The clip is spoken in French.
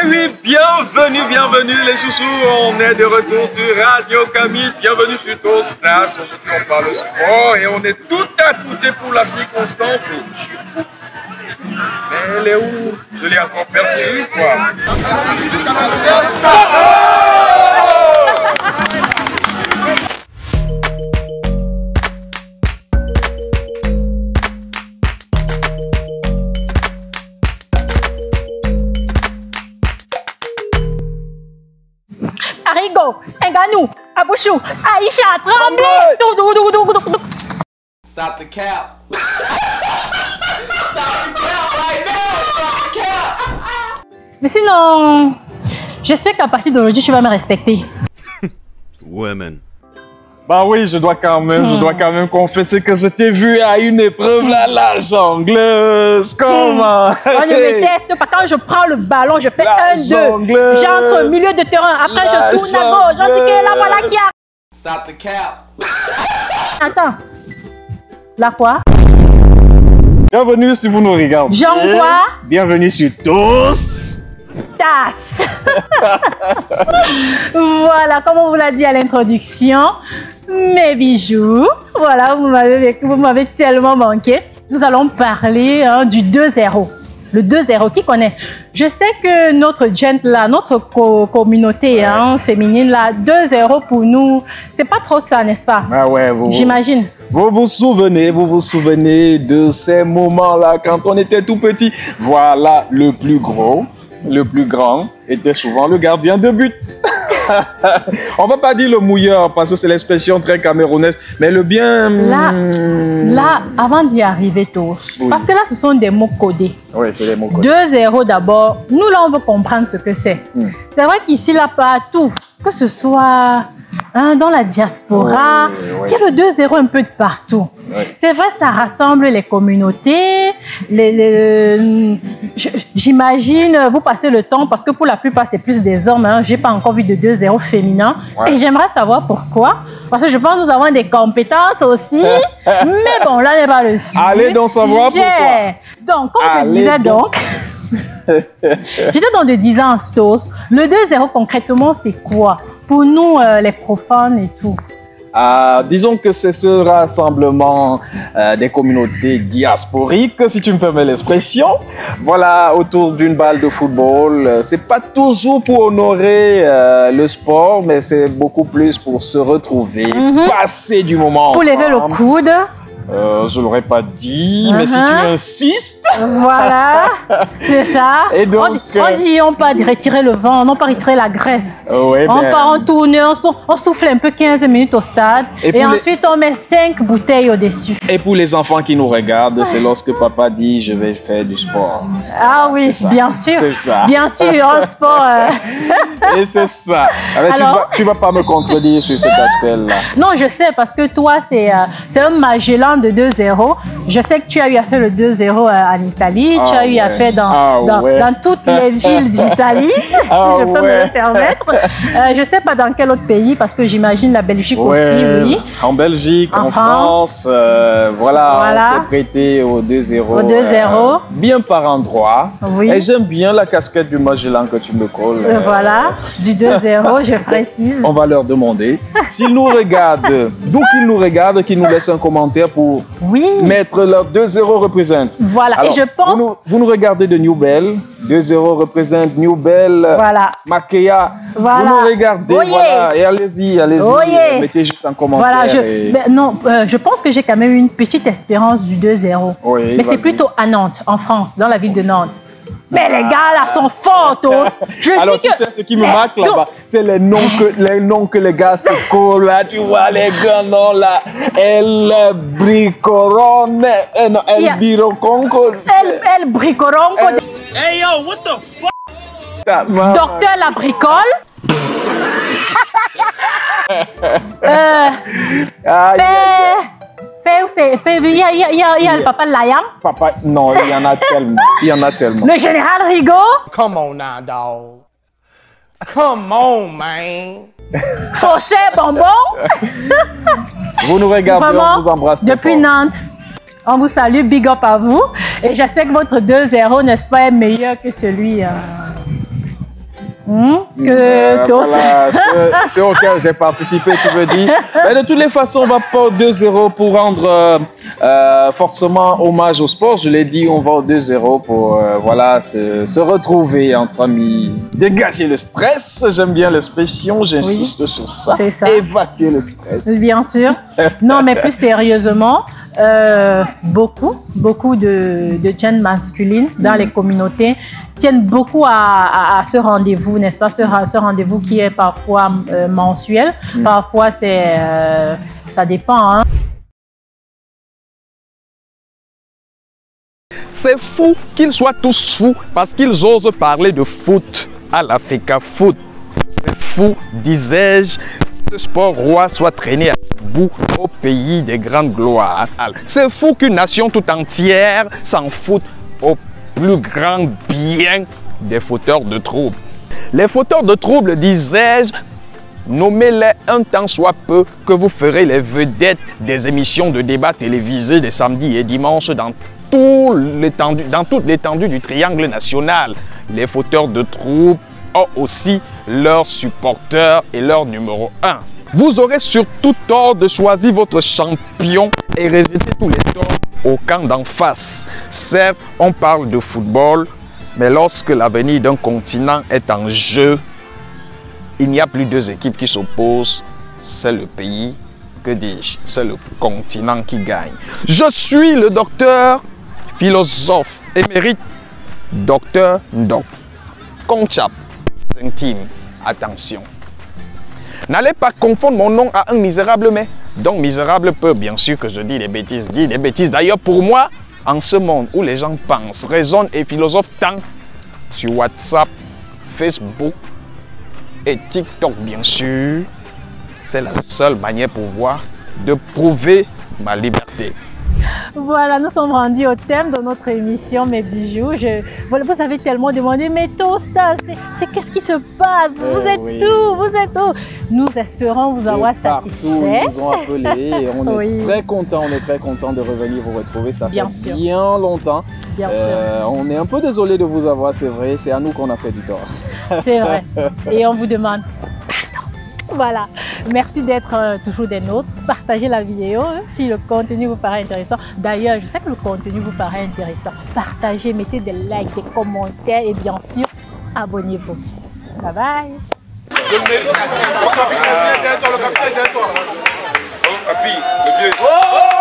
oui, bienvenue les chouchous, on est de retour sur Radio Camille, bienvenue sur Toastas. Aujourd'hui on parle sport et on est tout accoutrés pour la circonstance. Mais elle est où? Je l'ai encore perdu quoi. Arigo, Nganou, Abouchou, Aïcha, Tremblay. Stop the cap. Stop the cap right now. Stop the cap. Mais sinon, j'espère qu'à partir d'aujourd'hui, tu vas me respecter. Women. Bah oui, je dois quand même confesser que je t'ai vu à une épreuve là, la jongleuse. Comment? On ne me teste pas. Quand je prends le ballon, je fais La 1-2. jongleuse. J'entre au milieu de terrain. Après, je tourne à gauche. On dit que là, voilà qui a. Stop the cap. Attends. Là quoi? Bienvenue si vous nous regardez. Jean quoi? Bienvenue sur Toast. Tasse. Voilà, comme on vous l'a dit à l'introduction, mes bijoux. Voilà, vous m'avez tellement manqué. Nous allons parler du 2-0. Le 2-0, qui connaît? Je sais que notre gent là, notre communauté féminine là, 2-0 pour nous, c'est pas trop ça, n'est-ce pas? Ah ouais, j'imagine. Vous vous souvenez de ces moments-là quand on était tout petit. Voilà, le plus grand était souvent le gardien de but. On va pas dire le mouilleur parce que c'est l'expression très camerounaise, mais le bien... Là, avant d'y arriver tous, parce que là, ce sont des mots codés. Oui, c'est des mots codés. 2-0 d'abord, nous là, on veut comprendre ce que c'est. C'est vrai qu'ici, là, partout, que ce soit dans la diaspora, il y a le 2-0 un peu de partout. C'est vrai, ça rassemble les communautés, j'imagine, vous passez le temps, parce que pour la plupart, c'est plus des hommes. Je n'ai pas encore vu de 2-0 féminin. Et j'aimerais savoir pourquoi. Parce que je pense que nous avons des compétences aussi. Mais bon, là n'est pas le sujet. Allez donc savoir pourquoi. Donc, comme je disais j'étais dans de 10 ans en Stos. Le 2-0 concrètement, c'est quoi? Pour nous, les profanes et tout. Disons que c'est ce rassemblement des communautés diasporiques, si tu me permets l'expression. Voilà, autour d'une balle de football. C'est pas toujours pour honorer le sport, mais c'est beaucoup plus pour se retrouver, passer du moment pour ensemble. Lever le coude. Je l'aurais pas dit, mais si tu insistes. Voilà, c'est ça. Et donc, on dit pas de retirer le vent, non pas retirer la graisse. On part en tournée, on souffle un peu 15 minutes au stade et ensuite on met 5 bouteilles au-dessus. Et pour les enfants qui nous regardent, c'est lorsque papa dit je vais faire du sport. Ah oui, bien sûr. C'est ça. Bien sûr, en sport. Et c'est ça. Alors, tu vas pas me contredire sur cet aspect-là. Non, je sais, parce que toi, c'est un Magellan de 2-0. Je sais que tu as eu à faire le 2-0 en Italie. Tu as eu à faire dans toutes les villes d'Italie, si je peux me le permettre. Je sais pas dans quel autre pays, parce que j'imagine la Belgique aussi, oui. En Belgique, en France, voilà, on s'est prêté au 2-0. Au 2-0. Bien par endroit. Oui. Et j'aime bien la casquette du Magellan que tu me colles. Voilà, du 2-0, je précise. On va leur demander s'ils nous regardent, d'où qu'ils nous regardent, qu'ils nous laissent un commentaire pour mettre leur 2-0 représente. Voilà, alors, et je pense... Vous nous regardez de New Bell, 2-0 représente New Bell, Makea. Voilà. Vous nous regardez, voilà, et allez-y, mettez juste un commentaire. Voilà, je pense que j'ai quand même une petite espérance du 2-0. Mais c'est plutôt à Nantes, en France, dans la ville de Nantes. Mais les gars là sont forts tous. Alors tu sais ce qui me marque là-bas, c'est les noms que les gars se collent là, tu vois les grands noms là. El Bricorone, El Biroconco. El Bricoronco. Hey yo, what the fuck? Docteur la bricole. Il y a le papa de Layam. Papa, non, il y en a tellement. Il y en a tellement. Le général Rigaud. Come on now, dog. Come on, man. Fossé Bonbon. Vous nous regardez, vraiment, on vous embrasse. Depuis Nantes. On vous salue, big up à vous. Et j'espère que votre 2-0, n'est-ce pas, est meilleur que celui Voilà, ceux auxquels j'ai participé, tu veux dire. Mais de toutes les façons, on va pas au 2-0 pour rendre forcément hommage au sport. Je l'ai dit, on va au 2-0 pour voilà, se retrouver entre amis. Dégager le stress, j'aime bien l'expression, j'insiste sur ça. Ça. Évacuer le stress. Bien sûr. Non, mais plus sérieusement, beaucoup de jeunes masculines dans les communautés tiennent beaucoup à ce rendez-vous, n'est-ce pas? Ce rendez-vous qui est parfois mensuel, parfois ça dépend. Hein. C'est fou qu'ils soient tous fous parce qu'ils osent parler de foot à l'Africa Foot. C'est fou, disais-je, que ce sport roi soit traîné à bout au pays des grandes gloires. C'est fou qu'une nation tout entière s'en foute au plus grand bien des fauteurs de troubles. Les fauteurs de troubles, disais-je, nommez-les un tant soit peu que vous ferez les vedettes des émissions de débat télévisées des samedis et dimanches dans toute l'étendue du triangle national. Les fauteurs de troubles ont aussi leurs supporters et leur numéro 1. Vous aurez surtout tort de choisir votre champion et rejeter tous les torts au camp d'en face. Certes, on parle de football, mais lorsque l'avenir d'un continent est en jeu, il n'y a plus deux équipes qui s'opposent, c'est le pays, que dis-je, c'est le continent qui gagne. Je suis le docteur, philosophe émérite, docteur Ndok. Conchap, intime, attention. N'allez pas confondre mon nom à un misérable, mais donc misérable peut, bien sûr que je dis des bêtises, D'ailleurs, pour moi, en ce monde où les gens pensent, raisonnent et philosophent tant sur WhatsApp, Facebook et TikTok, bien sûr, c'est la seule manière pour voir de prouver ma liberté. Voilà, nous sommes rendus au thème de notre émission, mes bijoux. Voilà, vous avez tellement demandé, mais Tosta, c'est qu'est-ce qui se passe? Vous êtes où? Vous êtes où? Nous espérons vous avoir satisfait. Ils nous ont appelés et on est très content de revenir vous retrouver. Ça fait bien longtemps. Bien sûr. On est un peu désolé de vous avoir, c'est vrai, c'est à nous qu'on a fait du tort. C'est vrai. Et on vous demande pardon. Voilà. Merci d'être toujours des nôtres. Partagez la vidéo si le contenu vous paraît intéressant. D'ailleurs, je sais que le contenu vous paraît intéressant. Partagez, mettez des likes, des commentaires et bien sûr, abonnez-vous. Bye bye. Le